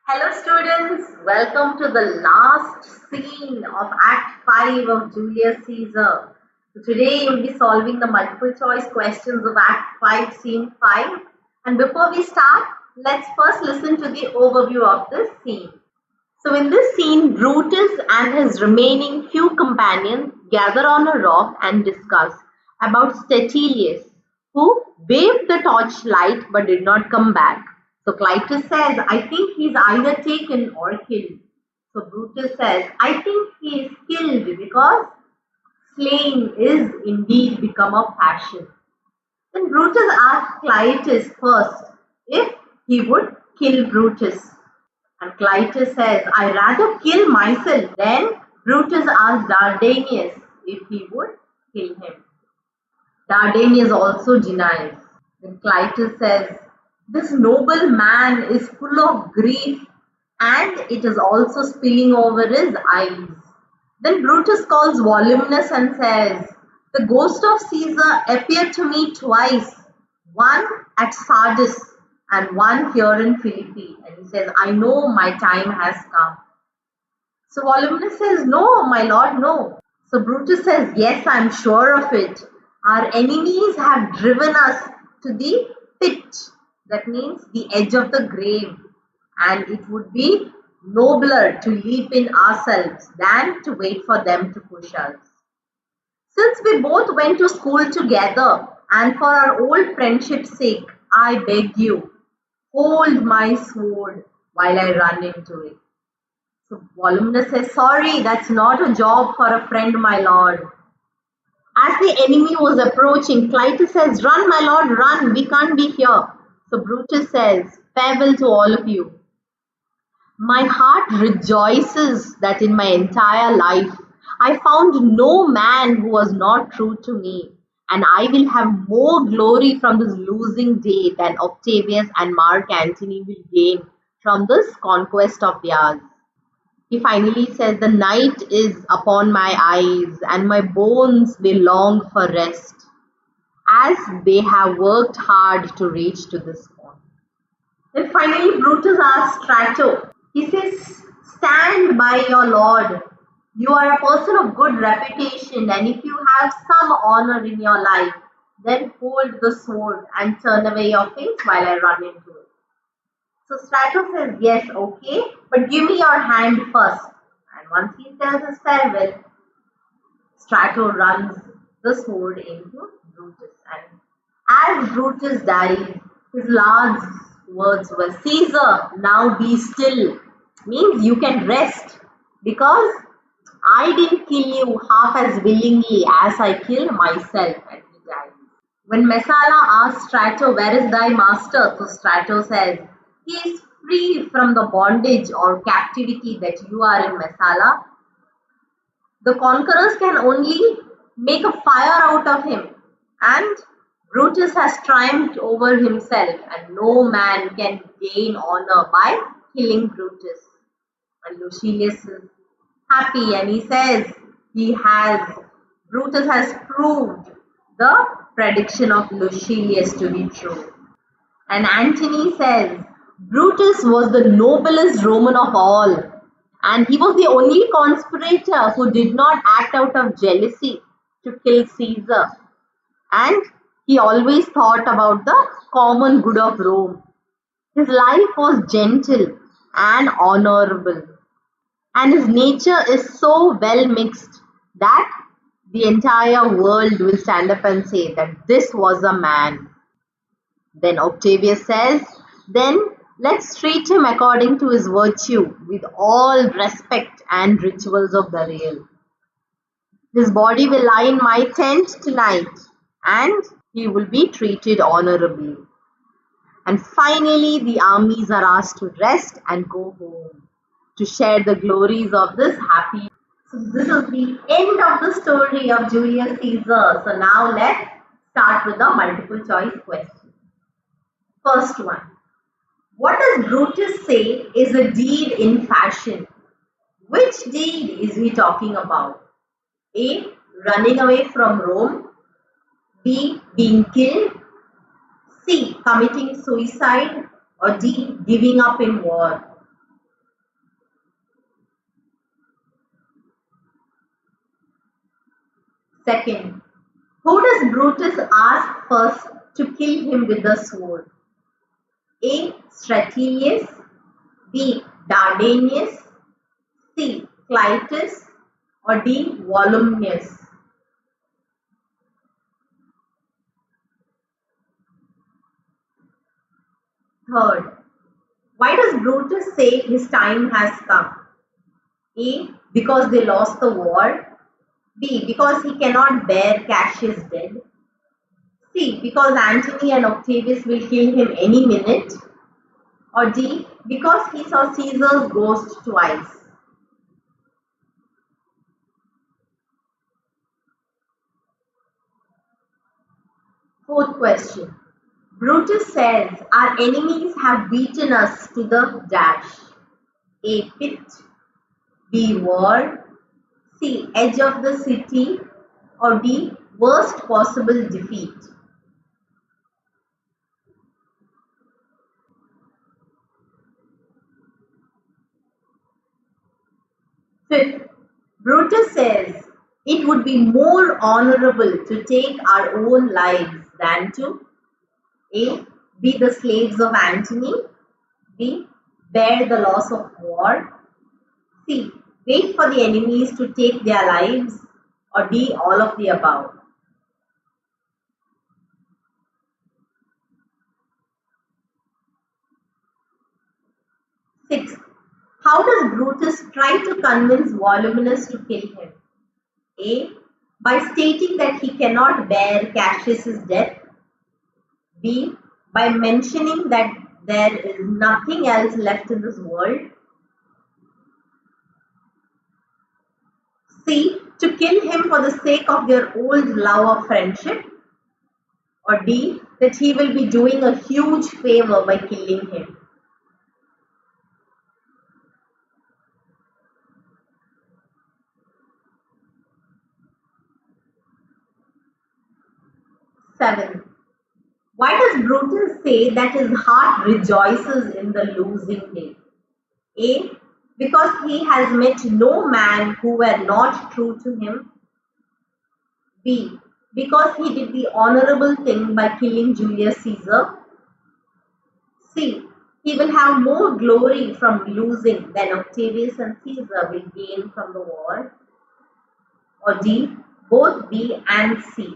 Hello students, welcome to the last scene of Act 5 of Julius Caesar. So today you will be solving the multiple choice questions of Act 5, Scene 5. And before we start, let's first listen to the overview of this scene. So in this scene, Brutus and his remaining few companions gather on a rock and discuss about Statilius, who waved the torchlight but did not come back. So Clitus says, I think he's either taken or killed. So Brutus says, I think he is killed because slaying is indeed become a fashion. Then Brutus asked Clitus first if he would kill Brutus. And Clitus says, I rather kill myself. Then Brutus asked Dardanius if he would kill him. Dardanius also denies. Then Clitus says, this noble man is full of grief and it is also spilling over his eyes. Then Brutus calls Voluminous and says, the ghost of Caesar appeared to me twice, one at Sardis and one here in Philippi. And he says, I know my time has come. So Voluminous says, no, my lord, no. So Brutus says, yes, I'm sure of it. Our enemies have driven us to the pit. That means the edge of the grave. And it would be nobler to leap in ourselves than to wait for them to push us. Since we both went to school together and for our old friendship's sake, I beg you, hold my sword while I run into it. So Voluminous says, sorry, that's not a job for a friend, my lord. As the enemy was approaching, Clitus says, run, my lord, run, we can't be here. So Brutus says, farewell to all of you. My heart rejoices that in my entire life, I found no man who was not true to me, and I will have more glory from this losing day than Octavius and Mark Antony will gain from this conquest of theirs. He finally says, the night is upon my eyes, and my bones will long for rest, as they have worked hard to reach to this point. Then finally Brutus asks Strato, he says, stand by your lord. You are a person of good reputation, and if you have some honor in your life, then hold the sword and turn away your face while I run into it. So Strato says, yes, okay, but give me your hand first. And once he says his farewell, Strato runs the sword into Brutus. And as Brutus died, his last words were, Caesar, now be still. Means you can rest, because I didn't kill you half as willingly as I killed myself. And he died. When Messala asks Strato, where is thy master? So Strato says, he is free from the bondage or captivity that you are in, Messala. The conquerors can only make a fire out of him, and Brutus has triumphed over himself, and no man can gain honor by killing Brutus. And Lucilius is happy, and he says Brutus has proved the prediction of Lucilius to be true. And Antony says, Brutus was the noblest Roman of all, and he was the only conspirator who did not act out of jealousy to kill Caesar. And he always thought about the common good of Rome. His life was gentle and honorable, and his nature is so well mixed that the entire world will stand up and say that this was a man. Then Octavius says, then let's treat him according to his virtue with all respect and rituals of burial. His body will lie in my tent tonight, and he will be treated honorably. And finally, the armies are asked to rest and go home to share the glories of this happy. So this is the end of the story of Julius Caesar. So now let's start with the multiple choice question. First one. What does Brutus say is a deed in fashion? Which deed is he talking about? A. Running away from Rome. B. Being killed. C. Committing suicide. Or D. Giving up in war. Second, who does Brutus ask first to kill him with the sword? A. Stratilius, B. Dardanius, C. Clitus, or D. Volumnius? Third, why does Brutus say his time has come? A. Because they lost the war. B. Because he cannot bear Cassius dead. C. Because Antony and Octavius will kill him any minute. Or D. Because he saw Caesar's ghost twice. Fourth question. Brutus says our enemies have beaten us to the dash. A. Pit, B. War, C. Edge of the city, or D. Worst possible defeat. Fifth, Brutus says it would be more honorable to take our own lives than to A. Be the slaves of Antony, B. Bear the loss of war, C. Wait for the enemies to take their lives, or D. All of the above. Sixth, how does Brutus try to convince Voluminus to kill him? A. By stating that he cannot bear Cassius's death. B. By mentioning that there is nothing else left in this world. C. To kill him for the sake of their old love of friendship. Or D. That he will be doing a huge favor by killing him. Seven. Why does Brutus say that his heart rejoices in the losing day? A. Because he has met no man who were not true to him. B. Because he did the honorable thing by killing Julius Caesar. C. He will have more glory from losing than Octavius and Caesar will gain from the war. Or D. Both B and C.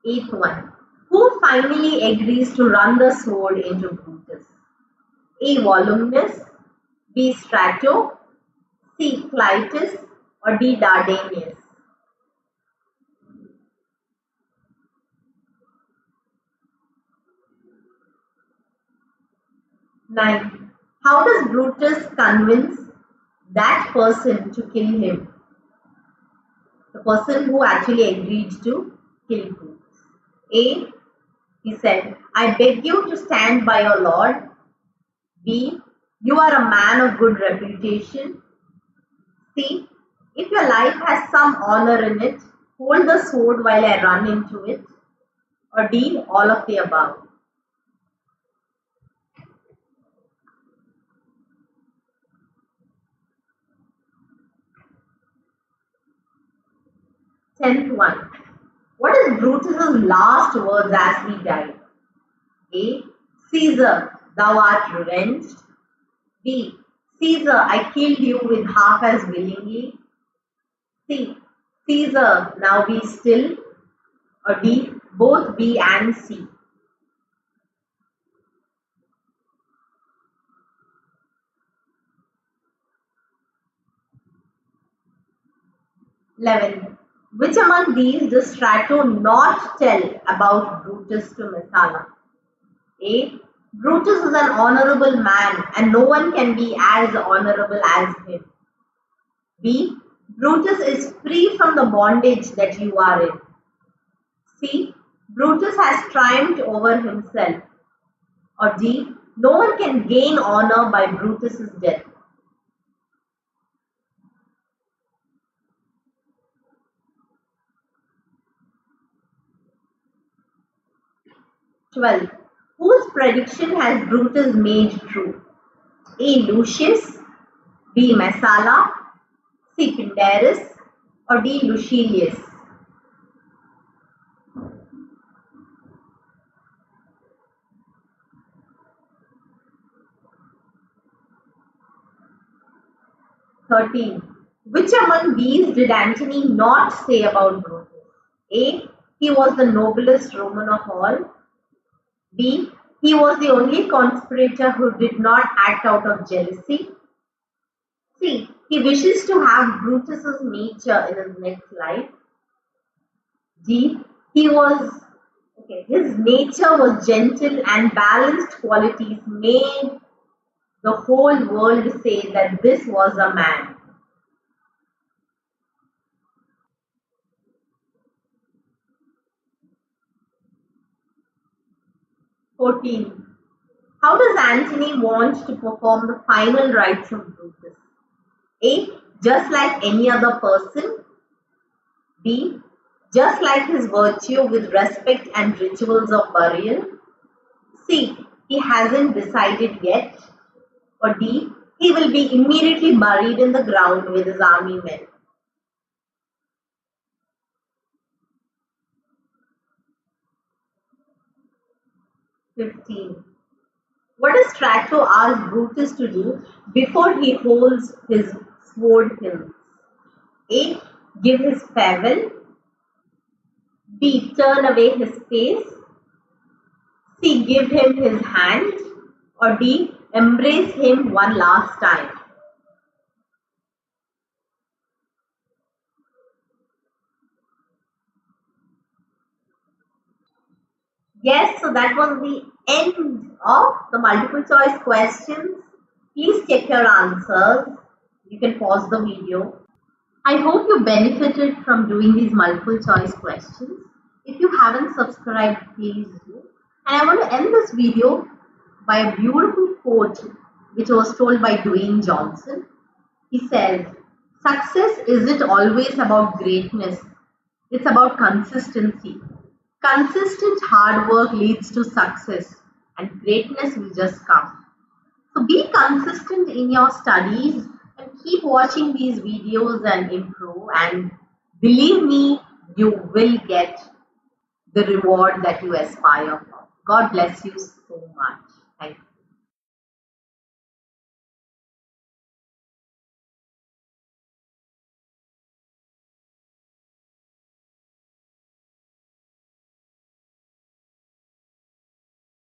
Eighth one. Who finally agrees to run the sword into Brutus? A. Volumnus, B. Strato, C. Clitus, or D. Dardanius? 9. How does Brutus convince that person to kill him? The person who actually agreed to kill Brutus. A. He said, I beg you to stand by your lord. B. You are a man of good reputation. C. If your life has some honor in it, hold the sword while I run into it. Or D. All of the above. Tenth one. What is Brutus's last words as he died? A. Caesar, thou art revenged. B. Caesar, I killed you with half as willingly. C. Caesar, now be still. Or D. Both B and C. 11. Which among these does Strato not tell about Brutus to Messala? A. Brutus is an honorable man and no one can be as honorable as him. B. Brutus is free from the bondage that you are in. C. Brutus has triumphed over himself. Or D. No one can gain honor by Brutus's death. 12. Whose prediction has Brutus made true? A. Lucius, B. Messala, C. Pindarus, or D. Lucilius? (13) Which among these did Antony not say about Brutus? A. He was the noblest Roman of all. B. He was the only conspirator who did not act out of jealousy. C. He wishes to have Brutus's nature in his next life. D. His nature was gentle and balanced qualities made the whole world say that this was a man. 14. How does Antony want to perform the final rites of Brutus? A. Just like any other person. B. Just like his virtue with respect and rituals of burial. C. He hasn't decided yet. Or D. He will be immediately buried in the ground with his army men. (15) What does Strato ask Brutus to do before he holds his sword hilts? A. Give his farewell. B. Turn away his face. C. Give him his hand. Or D. Embrace him one last time. Yes, so that was the end of the multiple choice questions. Please check your answers. You can pause the video. I hope you benefited from doing these multiple choice questions. If you haven't subscribed, please do. And I want to end this video by a beautiful quote which was told by Dwayne Johnson. He says, "Success isn't always about greatness, it's about consistency. Consistent hard work leads to success, and greatness will just come." So be consistent in your studies and keep watching these videos and improve, and believe me, you will get the reward that you aspire for. God bless you so much. Thank you.